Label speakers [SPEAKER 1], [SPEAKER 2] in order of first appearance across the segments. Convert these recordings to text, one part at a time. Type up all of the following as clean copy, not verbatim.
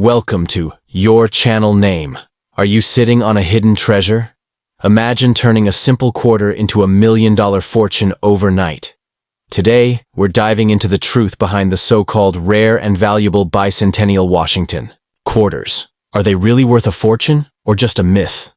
[SPEAKER 1] Welcome to Your Channel Name. Are you sitting on a hidden treasure? Imagine turning a simple quarter into $1 million fortune overnight. Today, we're diving into the truth behind the so-called rare and valuable bicentennial Washington quarters. Are they really worth a fortune, or just a myth?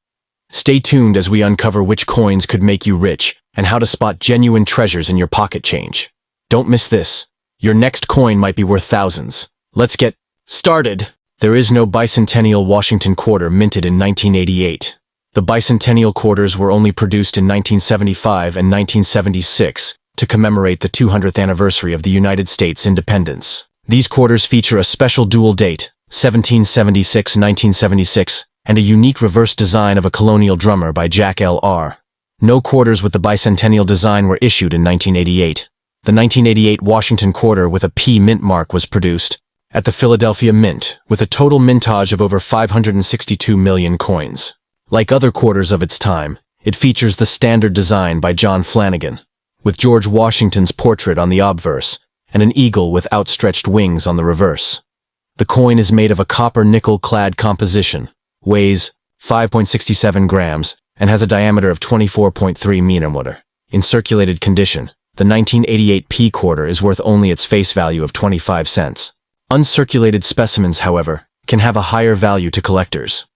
[SPEAKER 1] Stay tuned as we uncover which coins could make you rich and how to spot genuine treasures in your pocket change. Don't miss this. Your next coin might be worth thousands. Let's get started. There is no bicentennial Washington quarter minted in 1988. The bicentennial quarters were only produced in 1975 and 1976 to commemorate the 200th anniversary of the United States independence. These quarters feature a special dual date, 1776-1976, and a unique reverse design of a colonial drummer by Jack L.R. No quarters with the bicentennial design were issued in 1988. The 1988 Washington quarter with a P mint mark was produced at the Philadelphia Mint, with a total mintage of over 562 million coins. Like other quarters of its time, it features the standard design by John Flanagan, with George Washington's portrait on the obverse and an eagle with outstretched wings on the reverse. The coin is made of a copper nickel-clad composition, weighs 5.67 grams, and has a diameter of 24.3 mm. In circulated condition, the 1988 P quarter is worth only its face value of 25 cents. Uncirculated specimens, however, can have a higher value to collectors.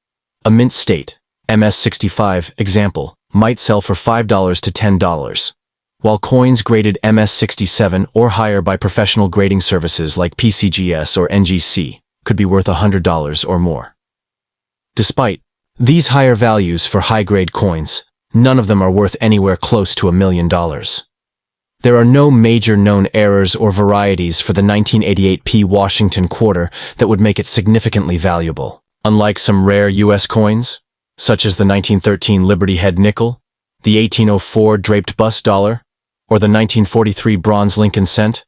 [SPEAKER 1] A mint state, MS-65, example, might sell for $5 to $10, while coins graded MS-67 or higher by professional grading services like PCGS or NGC could be worth $100 or more. Despite these higher values for high-grade coins, none of them are worth anywhere close to $1 million. There are no major known errors or varieties for the 1988 P Washington quarter that would make it significantly valuable. Unlike some rare U.S. coins, such as the 1913 Liberty Head nickel, the 1804 draped bust dollar, or the 1943 bronze Lincoln cent,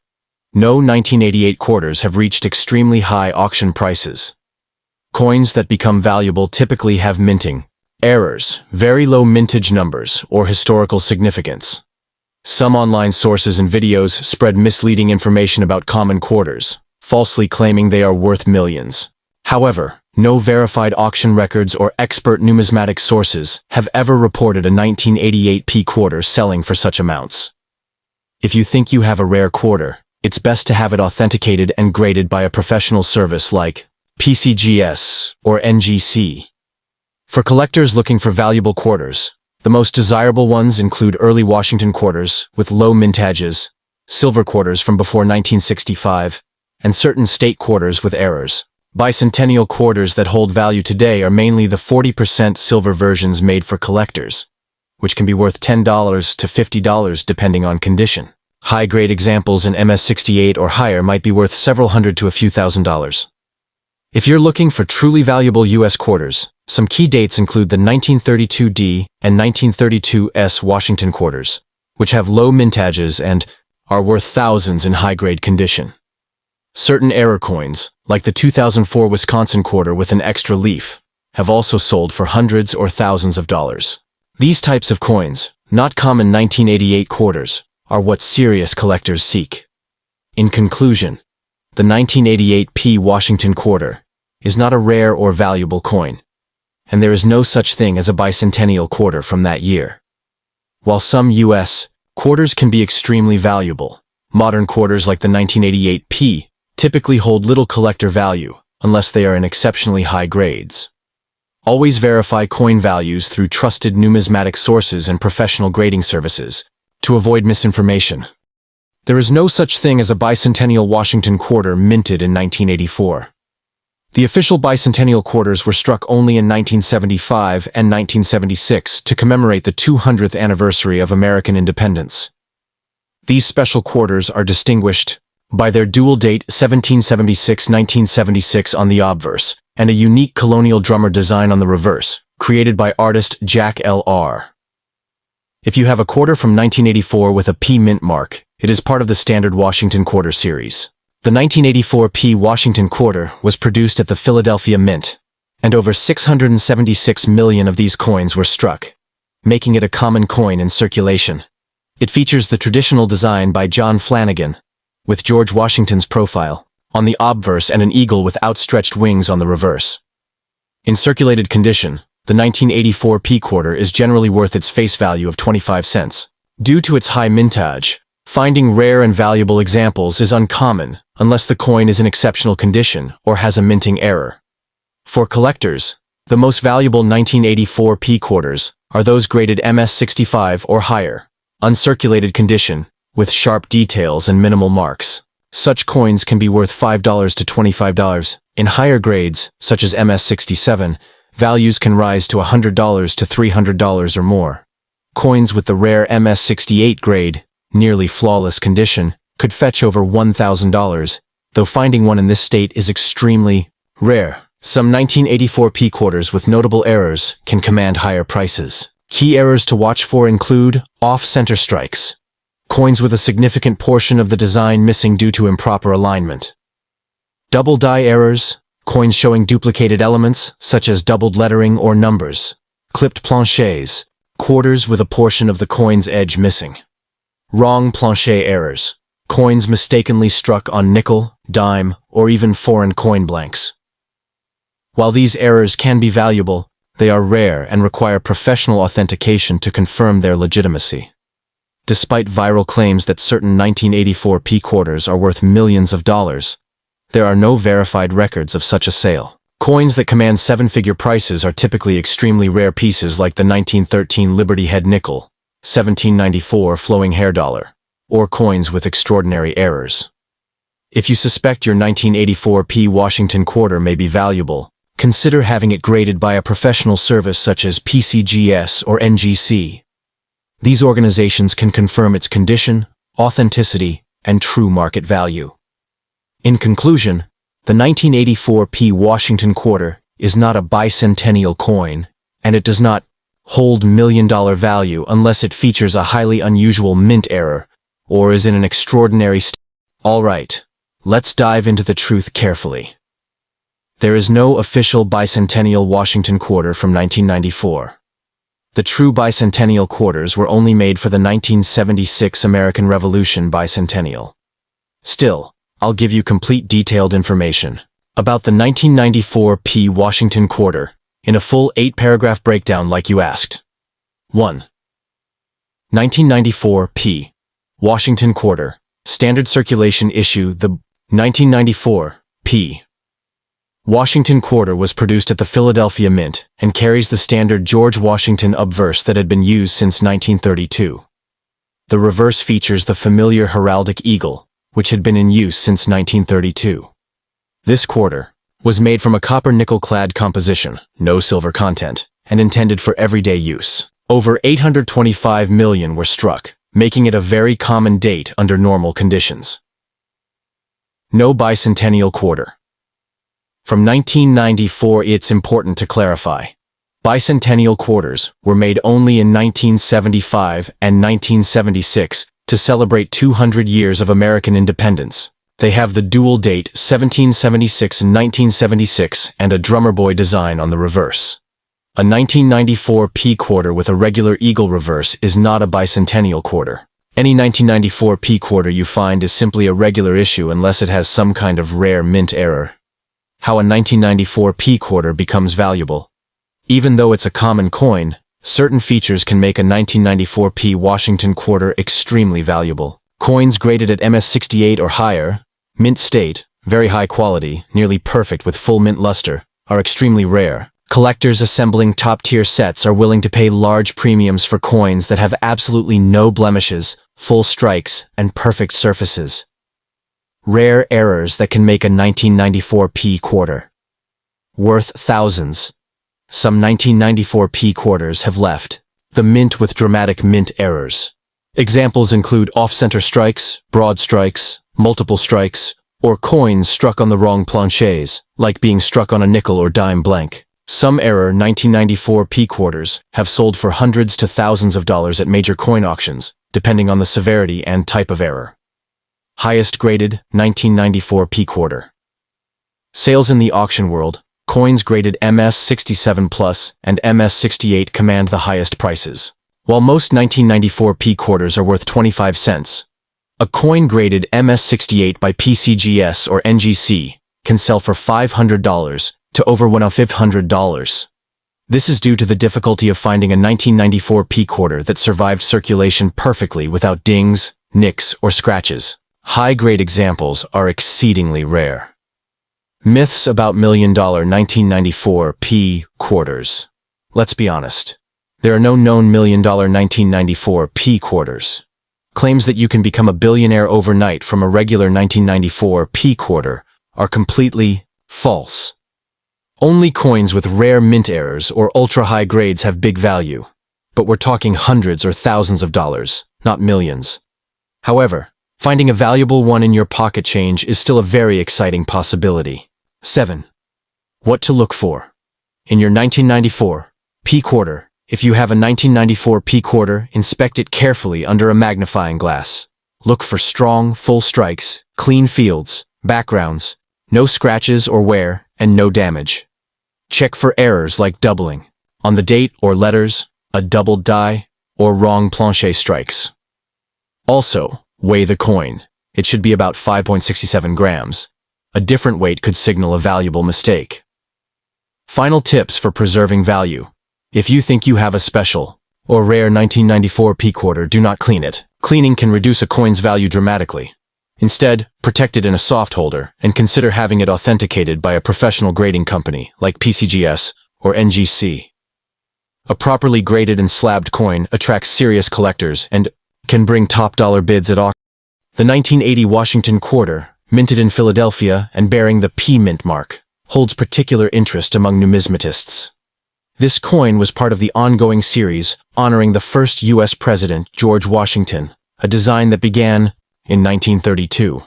[SPEAKER 1] no 1988 quarters have reached extremely high auction prices. Coins that become valuable typically have minting errors, very low mintage numbers, or historical significance. Some online sources and videos spread misleading information about common quarters, falsely claiming they are worth millions. However, no verified auction records or expert numismatic sources have ever reported a 1988 P quarter selling for such amounts. If you think you have a rare quarter, it's best to have it authenticated and graded by a professional service like PCGS or NGC. For collectors looking for valuable quarters, the most desirable ones include early Washington quarters with low mintages, silver quarters from before 1965, and certain state quarters with errors. Bicentennial quarters that hold value today are mainly the 40% silver versions made for collectors, which can be worth $10 to $50 depending on condition. High-grade examples in MS-68 or higher might be worth several hundred to a few $1,000s. If you're looking for truly valuable U.S. quarters, some key dates include the 1932D and 1932S Washington quarters, which have low mintages and are worth thousands in high-grade condition. Certain error coins, like the 2004 Wisconsin quarter with an extra leaf, have also sold for hundreds or thousands of dollars. These types of coins, not common 1988 quarters, are what serious collectors seek. In conclusion, the 1988 P Washington quarter is not a rare or valuable coin, and there is no such thing as a bicentennial quarter from that year. While some U.S. quarters can be extremely valuable, modern quarters like the 1988 P typically hold little collector value unless they are in exceptionally high grades. Always verify coin values through trusted numismatic sources and professional grading services to avoid misinformation. There is no such thing as a bicentennial Washington quarter minted in 1984. The official bicentennial quarters were struck only in 1975 and 1976 to commemorate the 200th anniversary of American independence. These special quarters are distinguished by their dual date 1776-1976 on the obverse and a unique colonial drummer design on the reverse, created by artist Jack L.R. If you have a quarter from 1984 with a P mint mark, it is part of the standard Washington quarter series. The 1984 P Washington quarter was produced at the Philadelphia Mint, and over 676 million of these coins were struck, making it a common coin in circulation. It features the traditional design by John Flanagan, with George Washington's profile, on the obverse and an eagle with outstretched wings on the reverse. In circulated condition, the 1984 P quarter is generally worth its face value of 25 cents. Due to its high mintage, finding rare and valuable examples is uncommon unless the coin is in exceptional condition or has a minting error. For collectors, the most valuable 1984 P quarters are those graded MS65 or higher, uncirculated condition, with sharp details and minimal marks. Such coins can be worth $5 to $25. In higher grades, such as MS67, values can rise to $100 to $300 or more. Coins with the rare MS68 grade, nearly flawless condition, could fetch over $1,000, though finding one in this state is extremely rare. Some 1984 P quarters with notable errors can command higher prices. Key errors to watch for include off-center strikes, coins with a significant portion of the design missing due to improper alignment, double die errors, coins showing duplicated elements such as doubled lettering or numbers, clipped planchets, quarters with a portion of the coin's edge missing, wrong planchet errors, coins mistakenly struck on nickel, dime, or even foreign coin blanks. While these errors can be valuable, they are rare and require professional authentication to confirm their legitimacy. Despite viral claims that certain 1984 P quarters are worth millions of dollars, there are no verified records of such a sale. Coins that command seven-figure prices are typically extremely rare pieces like the 1913 Liberty Head nickel, 1794 flowing hair dollar, or coins with extraordinary errors. If you suspect your 1984 P Washington quarter may be valuable, consider having it graded by a professional service such as PCGS or NGC. These organizations can confirm its condition, authenticity, and true market value. In conclusion, the 1984 P Washington quarter is not a bicentennial coin, and it does not hold million-dollar value unless it features a highly unusual mint error or is in an extraordinary state. All right, let's dive into the truth carefully. There is no official bicentennial Washington quarter from 1994. The true bicentennial quarters were only made for the 1976 American Revolution bicentennial. Still, I'll give you complete detailed information about the 1994 P Washington quarter in a full 8-paragraph breakdown like you asked. 1. 1994 P Washington quarter. Standard circulation issue. The 1994 P Washington quarter was produced at the Philadelphia Mint and carries the standard George Washington obverse that had been used since 1932. The reverse features the familiar heraldic eagle, which had been in use since 1932. This quarter was made from a copper-nickel-clad composition, no silver content, and intended for everyday use. Over 825 million were struck, making it a very common date under normal conditions. No bicentennial quarter. From 1994, it's important to clarify. Bicentennial quarters were made only in 1975 and 1976 to celebrate 200 years of American independence. They have the dual date 1776 and 1976 and a drummer boy design on the reverse. A 1994 P quarter with a regular eagle reverse is not a bicentennial quarter. Any 1994 P quarter you find is simply a regular issue unless it has some kind of rare mint error. How a 1994 P quarter becomes valuable. Even though it's a common coin, certain features can make a 1994 P Washington quarter extremely valuable. Coins graded at MS68 or higher, mint state, very high quality, nearly perfect with full mint luster, are extremely rare. Collectors assembling top-tier sets are willing to pay large premiums for coins that have absolutely no blemishes, full strikes, and perfect surfaces. Rare errors that can make a 1994 P quarter worth thousands. Some 1994 P quarters have left the mint with dramatic mint errors. Examples include off-center strikes, broad strikes, multiple strikes, or coins struck on the wrong planchets, like being struck on a nickel or dime blank. Some error 1994 P quarters have sold for hundreds to thousands of dollars at major coin auctions, depending on the severity and type of error. Highest graded 1994 P quarter. Sales in the auction world, coins graded MS67 Plus and MS68 command the highest prices. While most 1994 P quarters are worth 25 cents, A coin graded MS68 by PCGS or NGC can sell for $500 to over $1,500. This is due to the difficulty of finding a 1994 P quarter that survived circulation perfectly without dings, nicks, or scratches. High-grade examples are exceedingly rare. Myths about $1 million 1994 P quarters. Let's be honest. There are no known $1 million 1994 P quarters. Claims that you can become a billionaire overnight from a regular 1994 P quarter are completely false. Only coins with rare mint errors or ultra-high grades have big value, but we're talking hundreds or thousands of dollars, not millions. However, finding a valuable one in your pocket change is still a very exciting possibility. 7. What to look for. In your 1994 P quarter, if you have a 1994 P quarter, inspect it carefully under a magnifying glass. Look for strong, full strikes, clean fields, backgrounds, no scratches or wear, and no damage. Check for errors like doubling on the date or letters, a doubled die, or wrong planche strikes. Also, weigh the coin. It should be about 5.67 grams. A different weight could signal a valuable mistake. Final tips for preserving value. If you think you have a special or rare 1994 P quarter, do not clean it. Cleaning can reduce a coin's value dramatically. Instead, protect it in a soft holder and consider having it authenticated by a professional grading company like PCGS or NGC. A properly graded and slabbed coin attracts serious collectors and can bring top dollar bids at auction. The 1980 Washington quarter, minted in Philadelphia and bearing the P mint mark, holds particular interest among numismatists. This coin was part of the ongoing series honoring the first U.S. President, George Washington, a design that began in 1932.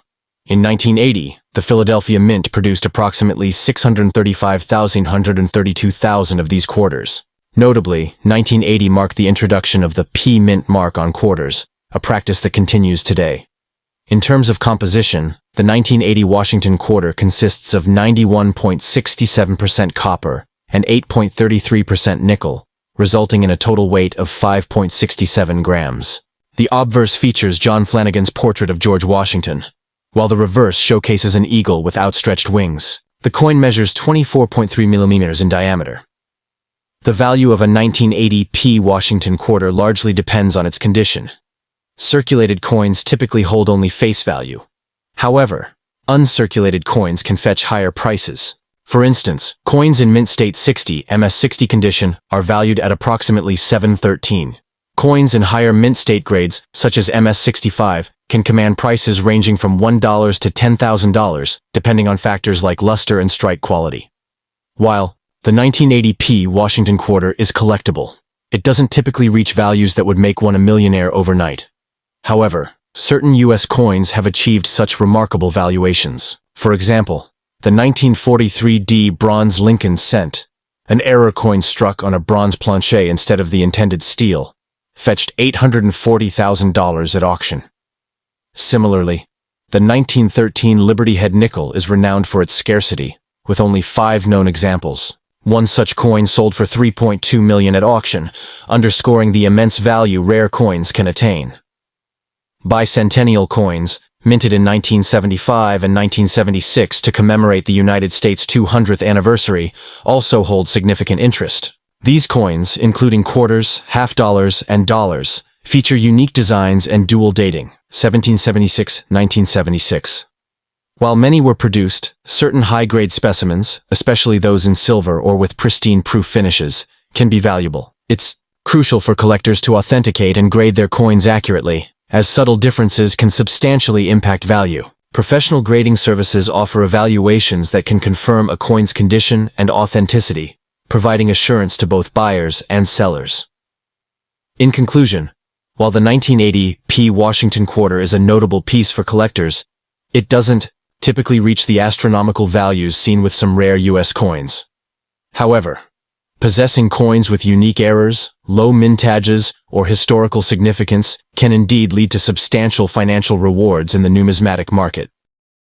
[SPEAKER 1] In 1980, the Philadelphia Mint produced approximately 635,132,000 of these quarters. Notably, 1980 marked the introduction of the P mint mark on quarters, a practice that continues today. In terms of composition, the 1980 Washington quarter consists of 91.67% copper and 8.33% nickel, resulting in a total weight of 5.67 grams. The obverse features John Flanagan's portrait of George Washington, while the reverse showcases an eagle with outstretched wings. The coin measures 24.3 millimeters in diameter. The value of a 1980 P Washington quarter largely depends on its condition. Circulated coins typically hold only face value. However, uncirculated coins can fetch higher prices. For instance, coins in mint state 60 MS60 condition are valued at approximately $7.13. Coins in higher mint state grades, such as MS65, can command prices ranging from $1 to $10,000, depending on factors like luster and strike quality. While the 1980 P Washington quarter is collectible, it doesn't typically reach values that would make one a millionaire overnight. However, certain U.S. coins have achieved such remarkable valuations. For example, the 1943 D bronze Lincoln cent, an error coin struck on a bronze planche instead of the intended steel, fetched $840,000 at auction. Similarly, the 1913 Liberty Head nickel is renowned for its scarcity, with only 5 known examples. One such coin sold for $3.2 million at auction, underscoring the immense value rare coins can attain. Bicentennial coins, minted in 1975 and 1976 to commemorate the United States' 200th anniversary, also hold significant interest. These coins, including quarters, half dollars, and dollars, feature unique designs and dual dating, 1776-1976. While many were produced, certain high-grade specimens, especially those in silver or with pristine proof finishes, can be valuable. It's crucial for collectors to authenticate and grade their coins accurately, as subtle differences can substantially impact value. Professional grading services offer evaluations that can confirm a coin's condition and authenticity, providing assurance to both buyers and sellers. In conclusion, while the 1980 P Washington quarter is a notable piece for collectors, it doesn't typically reach the astronomical values seen with some rare U.S. coins. However, possessing coins with unique errors, low mintages, or historical significance can indeed lead to substantial financial rewards in the numismatic market.